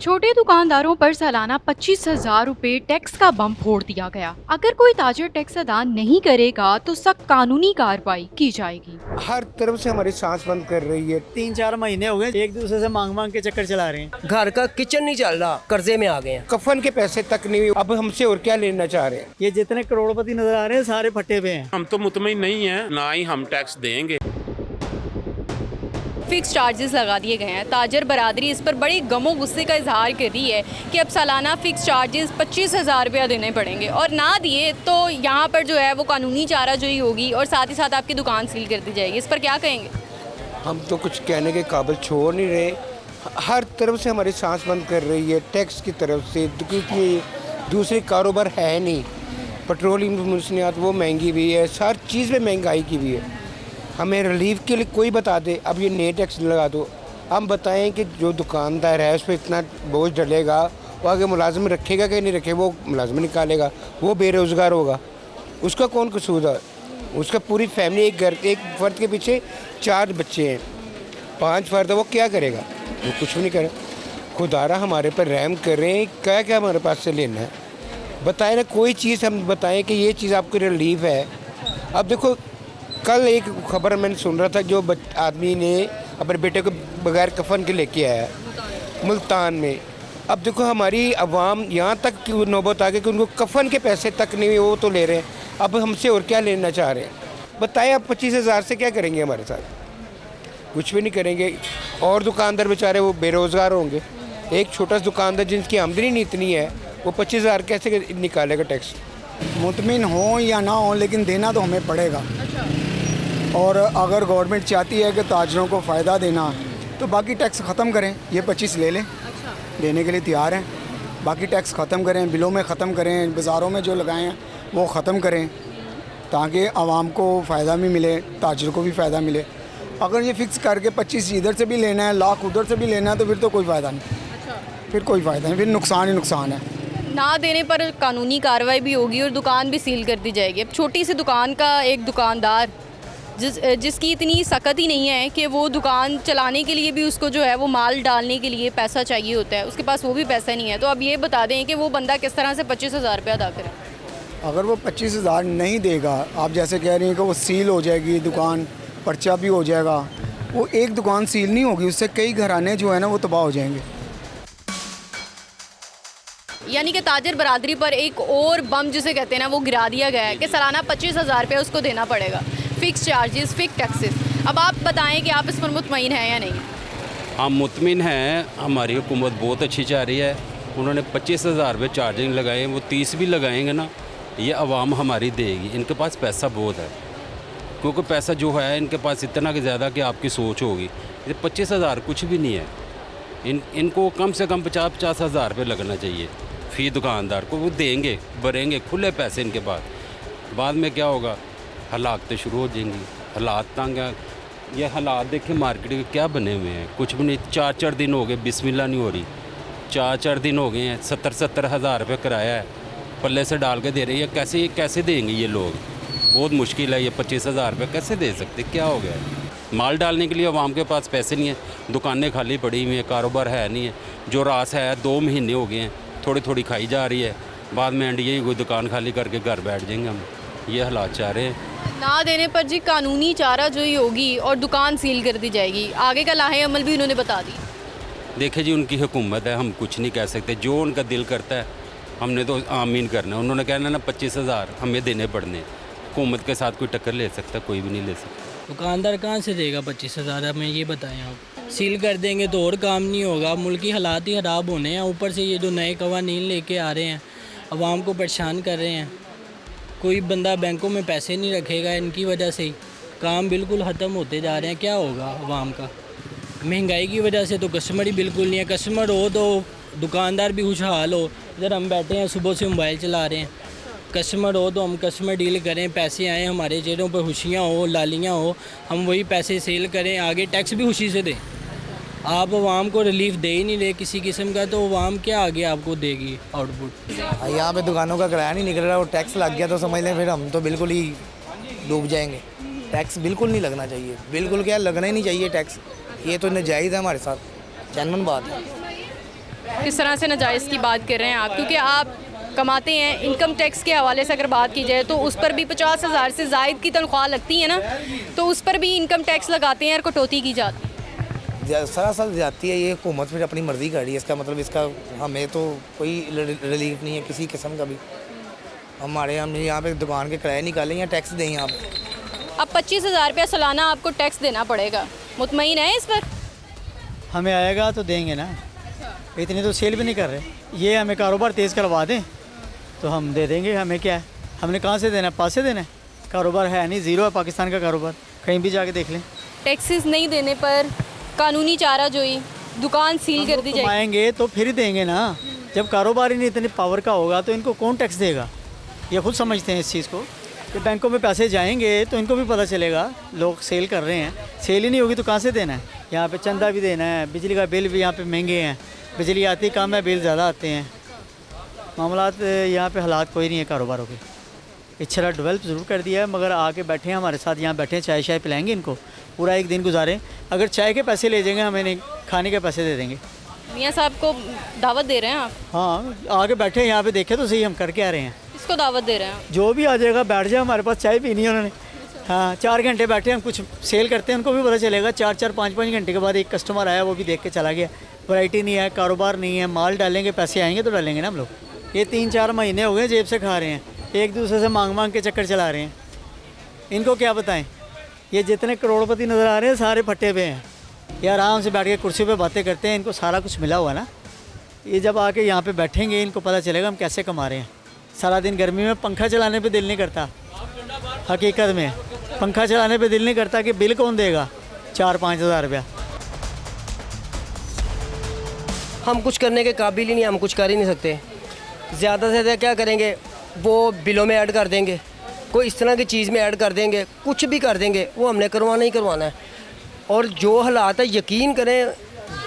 छोटे दुकानदारों पर सालाना 25,000 रुपए टैक्स का बम फोड़ दिया गया। अगर कोई ताजिर टैक्स अदा नहीं करेगा तो सख्त कानूनी कार्रवाई की जाएगी। हर तरफ से हमारी सांस बंद कर रही है। 3-4 महीने हो गए एक दूसरे से मांग मांग के चक्कर चला रहे हैं। घर का किचन नहीं चल रहा, कर्जे में आ गए हैं। कफन के पैसे तक नहीं, अब हमसे और क्या लेना चाह रहे हैं। ये जितने करोड़पति नजर आ रहे हैं सारे फटे पे हैं। हम तो मुतमईन नहीं है, ना ही हम टैक्स देंगे। फिक्स चार्जेस लगा दिए गए हैं। ताजर बरादरी इस पर बड़ी गमो गुस्से का इजहार कर रही है कि अब सालाना फिक्स चार्जेस 25,000 रुपया देने पड़ेंगे और ना दिए तो यहाँ पर जो है वो कानूनी चाराजोई होगी और साथ ही साथ आपकी दुकान सील कर दी जाएगी। इस पर क्या कहेंगे? हम तो कुछ कहने के काबिल छोड़ नहीं रहे। हर तरफ से हमारी सांस बंद कर रही है टैक्स की तरफ से, क्योंकि दूसरे कारोबार है नहीं। पेट्रोलियम मुसनियात वो महंगी भी है, हर चीज़ में महंगाई की भी है। हमें रिलीफ के लिए कोई बता दे, अब ये नए टैक्स लगा दो। हम बताएं कि जो दुकानदार है उस पर इतना बोझ डलेगा, वो आगे मुलाजिम रखेगा कि नहीं रखेगा, वो मुलाजिम निकालेगा, वो बेरोज़गार होगा, उसका कौन कसूर है? उसका पूरी फैमिली, एक फ़र्द के पीछे 4 बच्चे हैं, 5 फ़र्द है, वो क्या करेगा? वो कुछ भी नहीं करेगा। खुदारा हमारे पर रहम कर रहे हैं, क्या क्या हमारे पास से लेना है बताएं ना। कोई चीज़ हम बताएं कि ये चीज़ आपको रिलीफ है। अब देखो, कल एक खबर मैंने सुन रहा था, जो आदमी ने अपने बेटे को बगैर कफन के लेके आया मुल्तान में। अब देखो हमारी अवाम यहाँ तक नौबत आ गई कि उनको कफन के पैसे तक नहीं, वो तो ले रहे हैं। अब हमसे और क्या लेना चाह रहे हैं बताएं। अब 25,000 से क्या करेंगे? हमारे साथ कुछ भी नहीं करेंगे। और दुकानदार बेचारे वो बेरोज़गार होंगे। एक छोटा सा दुकानदार जिनकी आमदनी नहीं इतनी है, वो 25,000 कैसे निकालेगा टैक्स? मुतमिन हो या ना हो, लेकिन देना तो हमें पड़ेगा। और अगर गवर्नमेंट चाहती है कि ताजरों को फ़ायदा देना, तो बाकी टैक्स ख़त्म करें। ये 25 ले लें, देने के लिए तैयार हैं। बाकी टैक्स ख़त्म करें, बिलों में ख़त्म करें, बाज़ारों में जो लगाए हैं वो ख़त्म करें, ताकि आवाम को फ़ायदा भी मिले, ताजर को भी फ़ायदा मिले। अगर ये फ़िक्स करके 25 इधर से भी लेना है, लाख उधर से भी लेना है, तो फिर तो कोई फ़ायदा नहीं। फिर कोई फ़ायदा नहीं, फिर नुकसान ही नुकसान है। ना देने पर कानूनी कार्रवाई भी होगी और दुकान भी सील कर दी जाएगी। अब छोटी सी दुकान का एक दुकानदार जिसकी इतनी सख्त ही नहीं है कि वो दुकान चलाने के लिए भी उसको जो है वो माल डालने के लिए पैसा चाहिए होता है, उसके पास वो भी पैसा नहीं है। तो अब ये बता दें कि वो बंदा किस तरह से 25,000 रुपया अदा करे। अगर वो 25,000 नहीं देगा, आप जैसे कह रही हैं कि वो सील हो जाएगी दुकान, पर्चा भी हो जाएगा, वो एक दुकान सील नहीं होगी, उससे कई घराने जो है ना वो तबाह हो जाएंगे। यानी कि ताजर बरादरी पर एक और बम जिसे कहते हैं ना वो गिरा दिया गया है कि सालाना 25,000 रुपया उसको देना पड़ेगा। Fix charges, fix taxes. अब आप बताएं कि आप इस पर मुतमईन हैं या नहीं? हम मुतमिन हैं, हमारी हुकूमत बहुत अच्छी जा रही है। उन्होंने 25,000 रुपये चार्जिंग लगाए, वो 30 भी लगाएंगे ना, ये आवाम हमारी देगी। इनके पास पैसा बहुत है, क्योंकि पैसा जो है इनके पास इतना कि ज़्यादा कि आपकी सोच होगी। ये 25,000 कुछ भी नहीं है। इनको कम से कम 50,000 रुपये लगना चाहिए फी दुकानदार को। वो देंगे, भरेंगे, खुले पैसे इनके पास। बाद में क्या होगा? हालात शुरू हो जाएंगी, हालात तंग हैं। ये हालात देखें मार्केट के क्या बने हुए हैं, कुछ भी नहीं। 4 दिन हो गए, बिस्मिल्लाह नहीं हो रही। 4 दिन हो गए हैं, 70 हज़ार रुपये किराया है, पल्ले से डाल के दे रही है। कैसे देंगे ये लोग? बहुत मुश्किल है। ये 25,000 रुपये कैसे दे सकते? क्या हो गया है? माल डालने के लिए आवाम के पास पैसे नहीं है, दुकानें खाली पड़ी हुई हैं, कारोबार है नहीं है। जो रास है 2 महीने हो गए हैं, थोड़ी थोड़ी खाई जा रही है। बाद में एंड यही कोई दुकान खाली करके घर बैठ जाएंगे हम। ये हालात चाह रहे हैं। ना देने पर जी कानूनी चाराजोई होगी और दुकान सील कर दी जाएगी। आगे का लाहे अमल भी उन्होंने बता दी। देखिए जी, उनकी हुकूमत है, हम कुछ नहीं कह सकते। जो उनका दिल करता है हमने तो आमीन करना है। उन्होंने कहना ना 25,000 हमें देने पड़ने। हुकूमत के साथ कोई टक्कर ले सकता? कोई भी नहीं ले सकता। दुकानदार कहाँ से देगा 25,000? हमें ये बताएं आप। सील कर देंगे तो और काम नहीं होगा, मुल्क की हालात ही ख़राब होने हैं। ऊपर से ये जो नए कवानीन लेके आ रहे हैं, आवाम को परेशान कर रहे हैं। कोई बंदा बैंकों में पैसे नहीं रखेगा, इनकी वजह से ही काम बिल्कुल ख़त्म होते जा रहे हैं। क्या होगा आवाम का? महंगाई की वजह से तो कस्टमर ही बिल्कुल नहीं है। कस्टमर हो तो दुकानदार भी खुशहाल हो। इधर हम बैठे हैं, सुबह से मोबाइल चला रहे हैं। कस्टमर हो तो हम कस्टमर डील करें, पैसे आएँ, हमारे चेहरों पर खुशियाँ हो, लालियाँ हो, हम वही पैसे सेल करें, आगे टैक्स भी खुशी से दें। आप आवाम को रिलीफ दे ही नहीं रहे किसी किस्म का, तो आवाम क्या आगे आपको देगी आउटपुट? यहाँ पे दुकानों का किराया नहीं निकल रहा, और टैक्स लग गया तो समझ लें फिर हम तो बिल्कुल ही डूब जाएंगे। टैक्स बिल्कुल नहीं लगना चाहिए, बिल्कुल क्या लगना ही नहीं चाहिए टैक्स। ये तो नाजायज़ है हमारे साथ, जेन्युइन बात है। किस तरह से नाजायज़ की बात कर रहे हैं आप, क्योंकि आप कमाते हैं। इनकम टैक्स के हवाले से अगर बात की जाए तो उस पर भी 50,000 से ज़ायद की तनख्वाह लगती है ना, तो उस पर भी इनकम टैक्स लगाते हैं और कटौती की जाती है। सरासर जाती है ये हुकूमत, फिर अपनी मर्ज़ी कर रही है। इसका मतलब इसका हमें तो कोई रिलीफ नहीं है किसी किस्म का भी। हमारे हम यहाँ पे दुकान के किराए निकालें या टैक्स दें यहाँ पे। अब 25,000 रुपया सालाना आपको टैक्स देना पड़ेगा, मुतमईन है इस पर? हमें आएगा तो देंगे ना, इतनी तो सेल भी नहीं कर रहे। ये हमें कारोबार तेज़ करवा दें तो हम दे देंगे। हमें क्या है, हमने कहाँ से देना है, पास से देना है। कारोबार है नहीं, ज़ीरो है पाकिस्तान का कारोबार, कहीं भी जाके देख लें। टैक्सेस नहीं देने पर कानूनी चारा जोई, दुकान सील कर दी जाएगी। आएंगे तो फिर ही देंगे ना। जब कारोबार ही नहीं इतनी पावर का होगा तो इनको कौन टैक्स देगा? ये खुद समझते हैं इस चीज़ को कि बैंकों में पैसे जाएंगे तो इनको भी पता चलेगा लोग सेल कर रहे हैं। सेल ही नहीं होगी तो कहाँ से देना है? यहाँ पे चंदा भी देना है, बिजली का बिल भी यहाँ पे महंगे हैं, बिजली आती कम है, बिल ज़्यादा आते हैं। मामलात यहाँ पे हालात कोई नहीं है कारोबारों के। इच्छा डेवलप ज़रूर कर दिया है, मगर आके बैठे हैं हमारे साथ, यहाँ बैठे हैं, चाय शाय पिलाएंगे इनको, पूरा एक दिन गुजारें। अगर चाय के पैसे ले जाएंगे, हमें नहीं, खाने के पैसे दे देंगे। मियाँ साहब को दावत दे रहे हैं आप? हाँ, आगे बैठे हैं यहाँ पे, देखे तो सही हम करके आ रहे हैं। किसको दावत दे रहे हैं? जो भी आ जाएगा बैठ जाए, हमारे पास चाय पीनी है उन्होंने। हाँ, 4 घंटे बैठे हम कुछ सेल करते हैं, उनको भी पता चलेगा। 4-4, 5-5 घंटे के बाद एक कस्टमर आया, वो भी देख के चला गया। वैरायटी नहीं है, कारोबार नहीं है, माल डालेंगे, पैसे आएंगे तो डालेंगे ना हम लोग। ये 3-4 महीने हो गए जेब से खा रहे हैं, एक दूसरे से मांग मांग के चक्कर चला रहे हैं। इनको क्या बताएं? ये जितने करोड़पति नज़र आ रहे हैं सारे फट्टे पे हैं। ये आराम से बैठ के कुर्सी पे बातें करते हैं, इनको सारा कुछ मिला हुआ ना। ये जब आके यहाँ पे बैठेंगे इनको पता चलेगा हम कैसे कमा रहे हैं। सारा दिन गर्मी में पंखा चलाने पे दिल नहीं करता, हकीकत में पंखा चलाने पे दिल नहीं करता कि बिल कौन देगा 4-5 हज़ार रुपया। हम कुछ करने के काबिल ही नहीं, हम कुछ कर ही नहीं सकते। ज़्यादा से ज़्यादा क्या करेंगे, वो बिलों में ऐड कर देंगे, कोई इस तरह की चीज़ में ऐड कर देंगे, कुछ भी कर देंगे, वो हमने करवाना ही करवाना है। और जो हालात है, यकीन करें,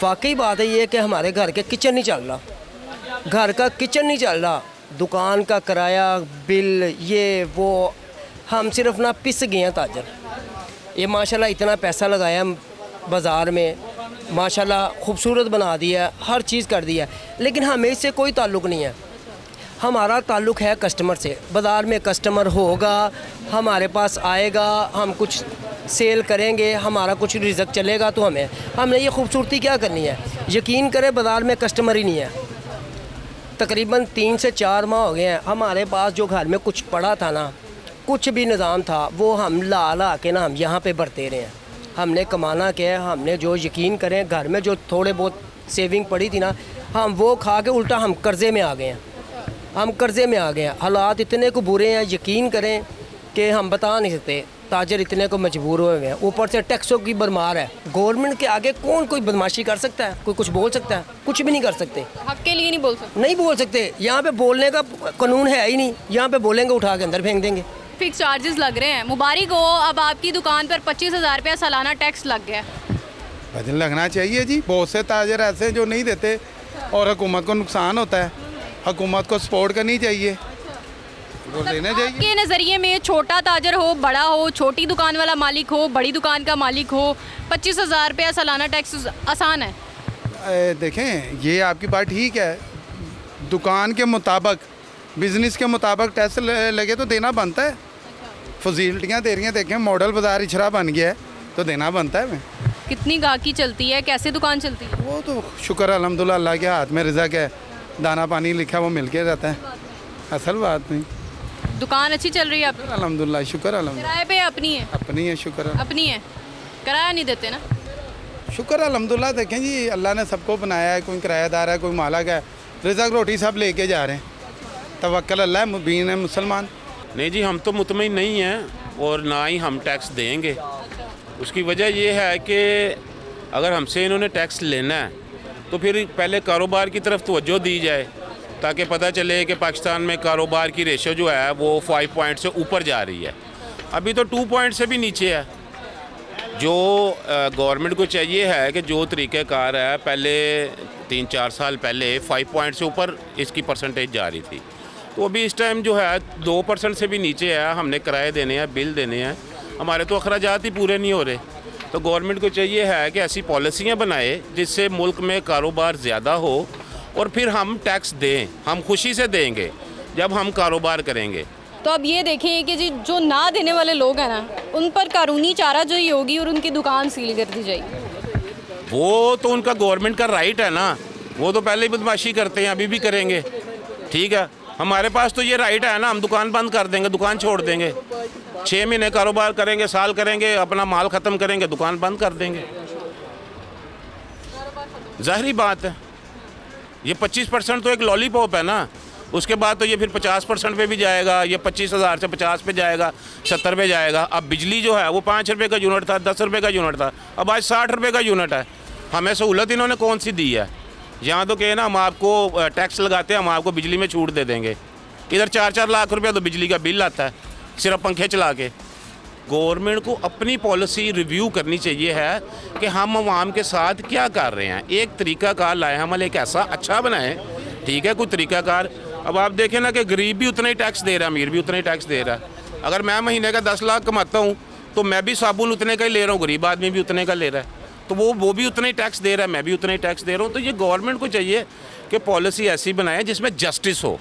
वाकई बात है ये कि हमारे घर के किचन नहीं चल रहा, घर का किचन नहीं चल रहा, दुकान का किराया, बिल, ये वो, हम सिर्फ ना पिस गए हैं ताजर। ये माशाल्लाह इतना पैसा लगाया बाज़ार में, माशाल्लाह खूबसूरत बना दिया, हर चीज़ कर दिया, लेकिन हमें इससे कोई ताल्लुक़ नहीं है। हमारा ताल्लुक़ है कस्टमर से। बाज़ार में कस्टमर होगा, हमारे पास आएगा, हम कुछ सेल करेंगे, हमारा कुछ रिज़्क चलेगा, तो हमने ये खूबसूरती क्या करनी है? यकीन करें, बाज़ार में कस्टमर ही नहीं है। तकरीबन 3 से 4 माह हो गए हैं, हमारे पास जो घर में कुछ पड़ा था ना, कुछ भी निज़ाम था, वो हम ला के ना हम यहाँ पे भरते रहे हैं। हमने कमाना क्या है, हमने जो, यकीन करें, घर में जो थोड़े बहुत सेविंग पड़ी थी ना, हम वो खा के उल्टा हम कर्ज़े में आ गए हैं। हम कर्ज़े में आ गए हैं। हालात इतने को बुरे हैं, यकीन करें कि हम बता नहीं सकते। ताजर इतने को मजबूर हुए हैं, ऊपर से टैक्सों की भरमार है। गवर्नमेंट के आगे कौन कोई बदमाशी कर सकता है? कोई कुछ बोल सकता है? कुछ भी नहीं कर सकते। हक के लिए नहीं बोल सकते? नहीं बोल सकते। यहाँ पे बोलने का कानून है ही नहीं। यहाँ पे बोलेंगे उठा के अंदर फेंक देंगे। फिक्स चार्जेस लग रहे हैं। मुबारक हो, अब आपकी दुकान पर 25,000 रुपया सालाना टैक्स लग गया। वजन लगना चाहिए जी। बहुत से ताजर ऐसे हैं जो नहीं देते और हुकूमत को नुकसान होता है। हुकूमत को सपोर्ट करनी चाहिए, वो लेना चाहिए। आपके नज़रिए में छोटा ताजर हो, बड़ा हो, छोटी दुकान वाला मालिक हो, बड़ी दुकान का मालिक हो, 25,000 रुपया सालाना टैक्स आसान है? देखें, ये आपकी बात ठीक है। दुकान के मुताबिक, बिज़नेस के मुताबिक टैक्स लगे तो देना बनता है। फजीलटियाँ दे रही हैं, देखें मॉडल बाज़ार इचरा बन गया है तो देना बनता है। मैं कितनी गाहकी चलती है, कैसे दुकान चलती है? वो तो शुक्र अल्हम्दुलिल्लाह, अल्लाह के हाथ में रिज़्क है, दाना पानी लिखा वो मिल के जाता है। असल बात नहीं, दुकान अच्छी चल रही है आपकी? अल्हम्दुलिल्लाह, शुक्र अल्हम्दुलिल्लाह। किराए पे अपनी है? अपनी है, शुक्र अपनी है, किराया नहीं देते ना? शुक्र अल्हम्दुलिल्लाह। देखें जी, अल्लाह ने सबको बनाया है, कोई किराएदार है, कोई मालिक है, रिज़्क रोटी सब लेके जा रहे हैं। तवक्कल अल्लाह, मुबीन है मुसलमान। नहीं जी, हम तो मुतमईन नहीं हैं और ना ही हम टैक्स देंगे। उसकी वजह यह है कि अगर हमसे इन्होंने टैक्स लेना है तो फिर पहले कारोबार की तरफ तवज्जो दी जाए, ताकि पता चले कि पाकिस्तान में कारोबार की रेशो जो है वो 5 पॉइंट से ऊपर जा रही है। अभी तो 2 पॉइंट से भी नीचे है। जो गवर्नमेंट को चाहिए है कि जो तरीक़ेकार है, पहले 3-4 साल पहले 5 पॉइंट से ऊपर इसकी परसेंटेज जा रही थी, तो अभी इस टाइम जो है 2% से भी नीचे है। हमने किराए देने हैं, बिल देने हैं, हमारे तो अखराजात ही पूरे नहीं हो रहे। तो गवर्नमेंट को चाहिए है कि ऐसी पॉलिसियाँ बनाए जिससे मुल्क में कारोबार ज़्यादा हो और फिर हम टैक्स दें, हम खुशी से देंगे जब हम कारोबार करेंगे। तो अब ये देखें कि जी जो ना देने वाले लोग हैं ना, उन पर कानूनी चाराजोई होगी और उनकी दुकान सील कर दी जाएगी। वो तो उनका गवर्नमेंट का राइट है ना, वो तो पहले ही बदमाशी करते हैं, अभी भी करेंगे। ठीक है, हमारे पास तो ये राइट है ना, हम दुकान बंद कर देंगे, दुकान छोड़ देंगे, 6 महीने कारोबार करेंगे, साल करेंगे, अपना माल ख़त्म करेंगे, दुकान बंद कर देंगे। ज़ाहिरी बात है, ये 25% तो एक लॉलीपॉप है ना, उसके बाद तो ये फिर 50% पे भी जाएगा, ये 25,000 से 50 पे जाएगा, 70 पे जाएगा। अब बिजली जो है वो 5 रुपये का यूनिट था, 10 रुपये का यूनिट था, अब आज 60 रुपये का यूनिट है। हमें सहूलत इन्होंने कौन सी दी है? यहाँ तो कहे ना हम आपको टैक्स लगाते हैं, हम आपको बिजली में छूट दे देंगे। इधर 4-4 लाख रुपया तो बिजली का बिल आता है सिर्फ पंखे चला के। गवर्नमेंट को अपनी पॉलिसी रिव्यू करनी चाहिए है कि हम आवाम के साथ क्या कर रहे हैं, एक तरीक़ाकार लाएँ, हम एक ऐसा अच्छा बनाएं, ठीक है, कोई तरीक़ाकार। अब आप देखें ना कि गरीब भी उतना ही टैक्स दे रहा है, अमीर भी उतना ही टैक्स दे रहा है। अगर मैं महीने का 10 लाख कमाता हूँ तो मैं भी साबुन उतने का ही ले रहा हूँ, गरीब आदमी भी उतने का ले रहा है, तो वो भी उतना ही टैक्स दे रहा है, मैं भी उतना ही टैक्स दे रहा हूँ। तो ये गवर्नमेंट को चाहिए कि पॉलिसी ऐसी बनाए जिसमें जस्टिस हो।